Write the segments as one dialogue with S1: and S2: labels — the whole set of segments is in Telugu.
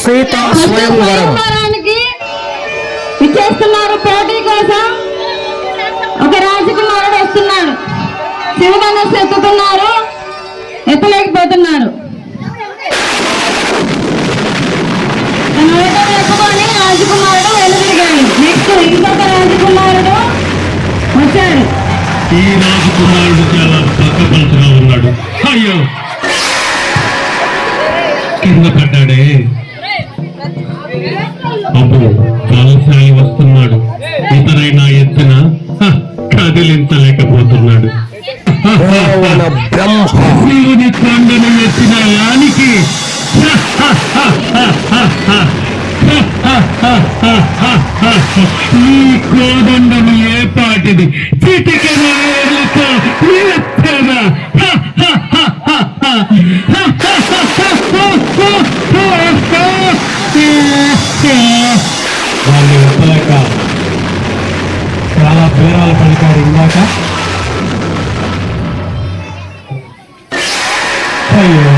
S1: సీతా స్వయంవరం
S2: ఇచ్చేస్తున్నారు. పోటీ కోసం ఒక రాజకుమారుడు వస్తున్నాడు. శివధనుస్సు ఎత్తుతున్నారు, ఎత్తలేకపోతున్నారు. ఎత్తుకొని రాజకుమారుడు వెలుదిరిగాడు. నెక్స్ట్ ఇంకొక రాజకుమారుడు వచ్చాడు.
S3: ఈ రాజకుమారుడు చాలా పక్కపలుచుగా ఉన్నాడు. అయ్యో కింద పడ్డాడే. అబ్బో బలశాలి వస్తున్నాడు. ఇతరైనా ఎత్తున కదిలించలేకపోతున్నాడు. శివుని కొండను ఎత్తిన యానికి ఈ కోదండము ఏ పాటిది చిటికెనతో ఎత్తనా. వాళ్ళు ఎత్తలేక చాలా పేరాలు పలికారు ఇందాక. అయ్యో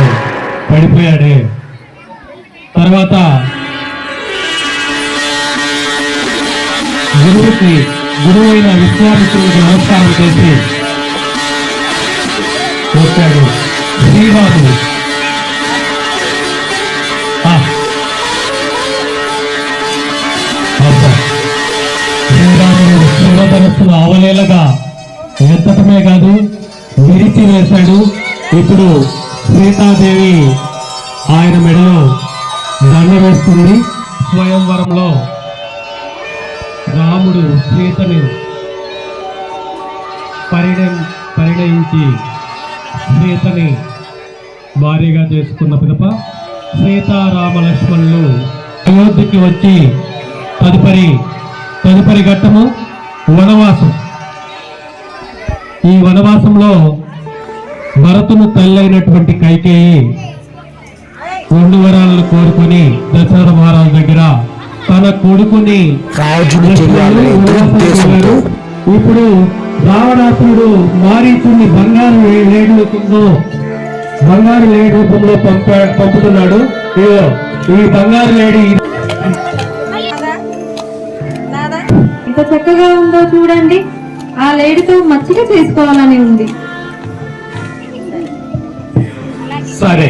S3: పడిపోయాడే. తర్వాత గురువైన విశ్వామిత్రుడికి నమస్కారం చేసి వచ్చాడు శ్రీరాముడు. శ్రీరాముడు శివధనుస్సును అవలేలగా ఎత్తటమే కాదు విరిచి వేశాడు. ఇప్పుడు సీతాదేవి ఆయన మెడలో దండ వేస్తుంది. స్వయంవరంలో రాముడు సీతని పరిణయించి సీతని భార్యగా చేసుకున్న పిదప సీతారామ లక్ష్మణులు అయోధ్యకి వచ్చి తదుపరి ఘట్టము వనవాసం. ఈ వనవాసంలో భరతుని తల్లైనటువంటి కైకేయి 2 వరాలను కోరుకొని దశరథ మహారాజు దగ్గర తన కొడుకుని ఇప్పుడు రావణాసురుడు మారీచుని బంగారు లేడి రూపంలో పంపుతున్నాడు. ఈ బంగారు లేడి
S2: ఎంత చక్కగా ఉందో చూడండి. ఆ లేడితో మచ్చిక చేసుకోవాలని ఉంది.
S3: సరే,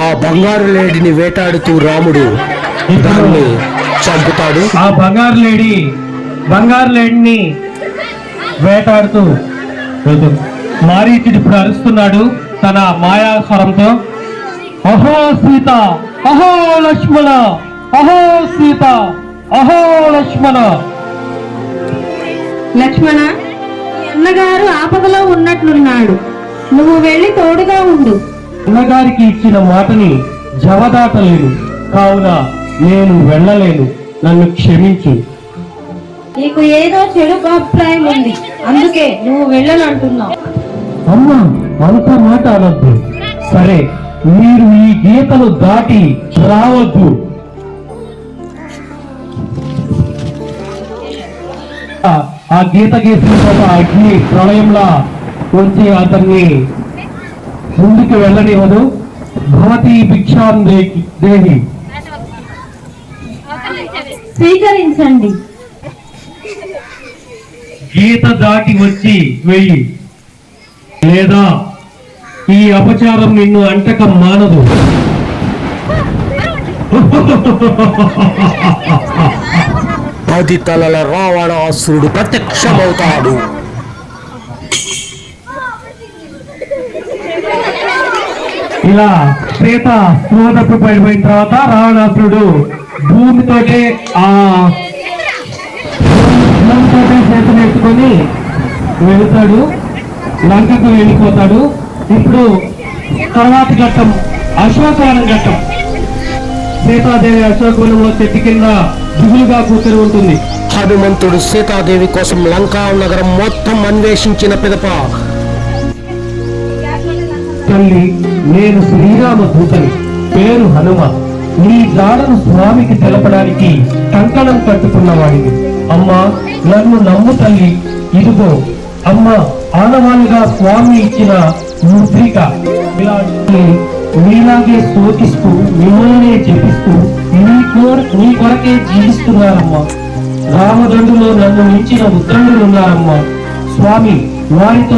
S1: ఆ బంగారు లేడిని వేటాడుతూ రాముడు దాన్ని చంపుతాడు.
S3: ఆ బంగారు లేడిని వేటాడుతూ మారీచుడు ఇప్పుడు అరుస్తున్నాడు తన మాయా స్వరంతో. అహో సీత, అహో లక్ష్మణ, అహో సీత, అహో లక్ష్మణ.
S2: లక్ష్మణ, అన్నగారు ఆపదలో ఉన్నట్లున్నాడు. నువ్వు వెళ్ళి తోడుగా ఉండు.
S3: అన్నగారికి ఇచ్చిన మాటని జవదాటలేను, కావున నేను వెళ్ళలేను. నన్ను క్షమించు.
S2: నీకు ఏదో చెడు అభిప్రాయం ఉంది, అందుకే నువ్వు వెళ్ళనంటున్నావు.
S3: అమ్మా, అంత మాట అనొద్దు. సరే, మీరు ఈ గీతను దాటి రావద్దు. ఆ గీత గీసిన తర్వాత అగ్ని ప్రళయంలా వచ్చి అతన్ని ముందుకు వెళ్ళనివ్వదు. భవతి భిక్షాం దేహి.
S2: స్వీకరించండి.
S3: గీత దాటి వచ్చి వెయ్యి, లేదా ఈ అపచారం నిన్ను అంటక మానదు.
S1: 10 తలల రావణాసురుడు ప్రత్యక్షమవుతాడు.
S3: ఇలా సీత స్పృహతప్పు పడిపోయిన తర్వాత రావణాసురుడు భూమితోటే చేతులు ఎత్తుకొని వెళుతాడు, లంకకు వెళ్ళిపోతాడు. ఇప్పుడు తర్వాతి ఘట్టం అశోకవనం ఘట్టం. సీతాదేవి అశోకవనంలో చెట్టు కింద దిగులుగా కూర్చొని ఉంటుంది.
S1: హనుమంతుడు సీతాదేవి కోసం లంకా నగరం మొత్తం అన్వేషించిన పిదప,
S3: తల్లి, నేను శ్రీరామ దూతని, పేరు హనుమ. నీ జాడను స్వామికి తెలపడానికి కంకణం కట్టుకున్నవాడిని. అమ్మా, నన్ను నమ్ము తల్లి. ఇదిగో అమ్మ, ఆనవాళ్ళుగా స్వామి ఇచ్చిన ముద్రిక. మీలాగే శోకిస్తూ మిమ్మల్ని జపిస్తూ నీ కొరకే జీవిస్తున్నారమ్మా. రామదండులో నన్ను మించిన ఉద్దండులు ఉన్నారమ్మా. స్వామి వారితో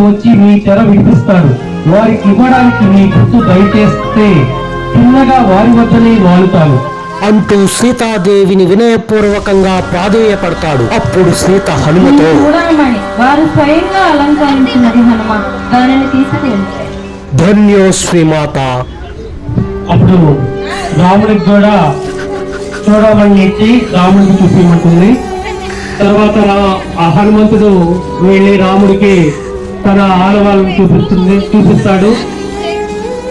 S3: వచ్చి మీ చెర విడిపిస్తారు. వారికి ఇవ్వడానికి మీ గుర్తు దయచేస్తే చిన్నగా వారి వద్దనే వాలుతాను
S1: అంటూ సీతాదేవిని వినయపూర్వకంగా ప్రాధేయపడతాడు. అప్పుడు సీత హనుమతో,
S2: చూడమని వారు స్వయంగా అలంకరించినది హనుమ, దానిని తీసుకెళ్ళి.
S1: ధన్యోస్మి మాత.
S3: అప్పుడు రాముడికి కూడా చూడమని ఇచ్చి రాముడికి చూపించమంటుంది. తర్వాత హనుమంతుడు వెళ్ళి రాముడికి తన ఆడవాళ్ళని చూపిస్తాడు.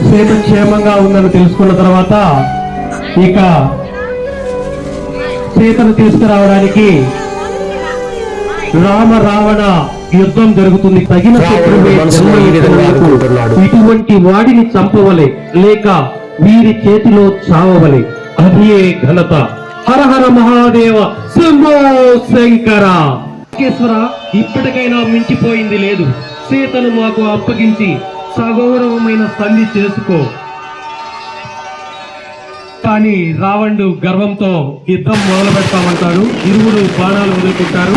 S3: సీత క్షేమంగా ఉందని తెలుసుకున్న తర్వాత ఇక సీతను తీసుకురావడానికి రావణ యుద్ధం జరుగుతుంది. తగిన శత్రువే జన్మ, ఇటువంటి వాడిని చంపవలే లేక వీరి చేతిలో చావవలే, అదే ఘనత. హర హర మహాదేవ శంభో శంకర. ఇప్పటికైనా మించిపోయింది లేదు. సీతను మాకు అప్పగించి సగౌరవమైన సంధి చేసుకో. కానీ రావణుడు గర్వంతో యుద్ధం మొదలు పెడతామంటాడు. ఇరువురు బాణాలు వదులుకుంటారు.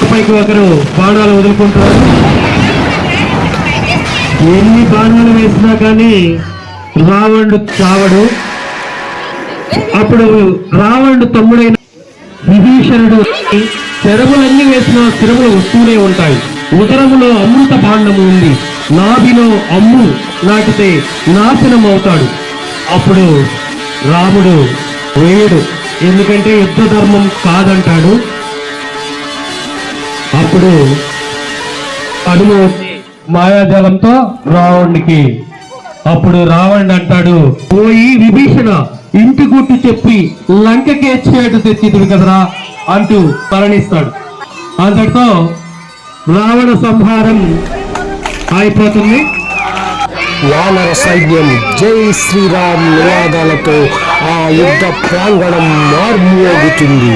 S3: పైకి ఒకరు బాణాలు వదులుకుంటారు. ఎన్ని బాణాలు వేసినా కానీ రావణుడు చావడు. అప్పుడు రావణుడు తమ్ముడైన విభీషణుడు చెరములన్నీ వేసిన స్థిరములు వస్తూనే ఉంటాయి. ఉదరములో అమృత భాండము ఉంది, నాభిలో అమ్ము నాటితే నాశనం అవుతాడు. అప్పుడు రాముడు వేయడు, ఎందుకంటే యుద్ధ ధర్మం కాదంటాడు. అప్పుడు హనుమ మాయాజాలంతో రావణుడికి, అప్పుడు రావణుడు అంటాడు, పోయి విభీషణ ఇంటి గుట్టు చెప్పి లంకకే చేటు తెచ్చితుడు కదరా అంటూ మరణిస్తాడు. అంతటితో రావణ సంహారం అయిపోతుంది.
S1: వానర సైన్యం జై శ్రీరామ్ నినాదాలతో ఆ యుద్ధ ప్రాంగణం మార్మోగుతుంది.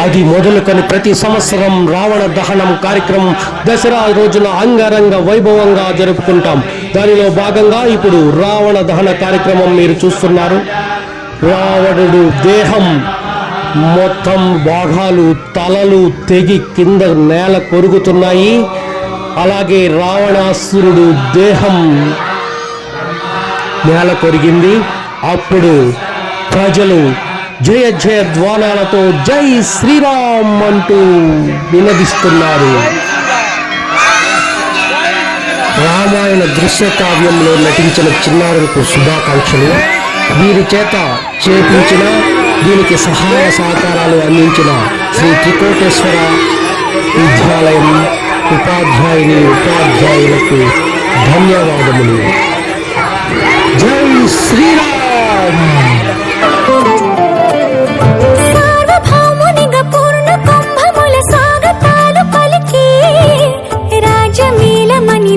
S1: అది మొదలుకొని ప్రతి సంవత్సరం రావణ దహనం కార్యక్రమం దసరా రోజున అంగరంగ వైభవంగా జరుపుకుంటాం. దానిలో భాగంగా ఇప్పుడు రావణ దహన కార్యక్రమం మీరు చూస్తున్నారు. రావణుడు దేహం మొత్తం భాగాలు, తలలు తెగి కింద నేల కొరుగుతున్నాయి. అలాగే రావణాసురుడు దేహం నేల కొరిగింది. అప్పుడు ప్రజలు జయ జయ ధ్వానాలతో జై శ్రీరామ్ అంటూ వినదిస్తున్నారు. రామాయణ దృశ్య కావ్యంలో నటించిన చిన్నారులకు శుభాకాంక్షలు. వీరి చేత చేపించిన, దీనికి సహాయ సహకారాలు అందించిన శ్రీ త్రికోటేశ్వర విద్యాలయం ఉపాధ్యాయులకు ధన్యవాదములు. జై శ్రీరామ్.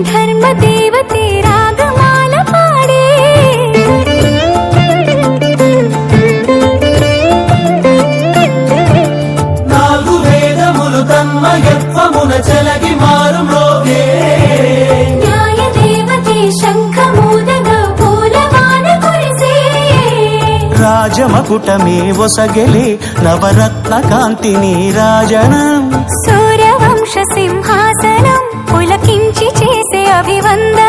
S4: ధర్మ దేవతే రాగమాల పాడే
S5: నాలుగు వేదములు తన్మయత్వమున చెలగి మారు మ్రోగే
S4: న్యాయ దేవతే శంఖమూదగా పూలవాన కురిసే
S5: రాజమకుటమే ఒసగెలే నవరత్న కాంతి నీరాజనం
S4: సూర్యవంశ సింహాసనం పులకించి చేసే అభివందనం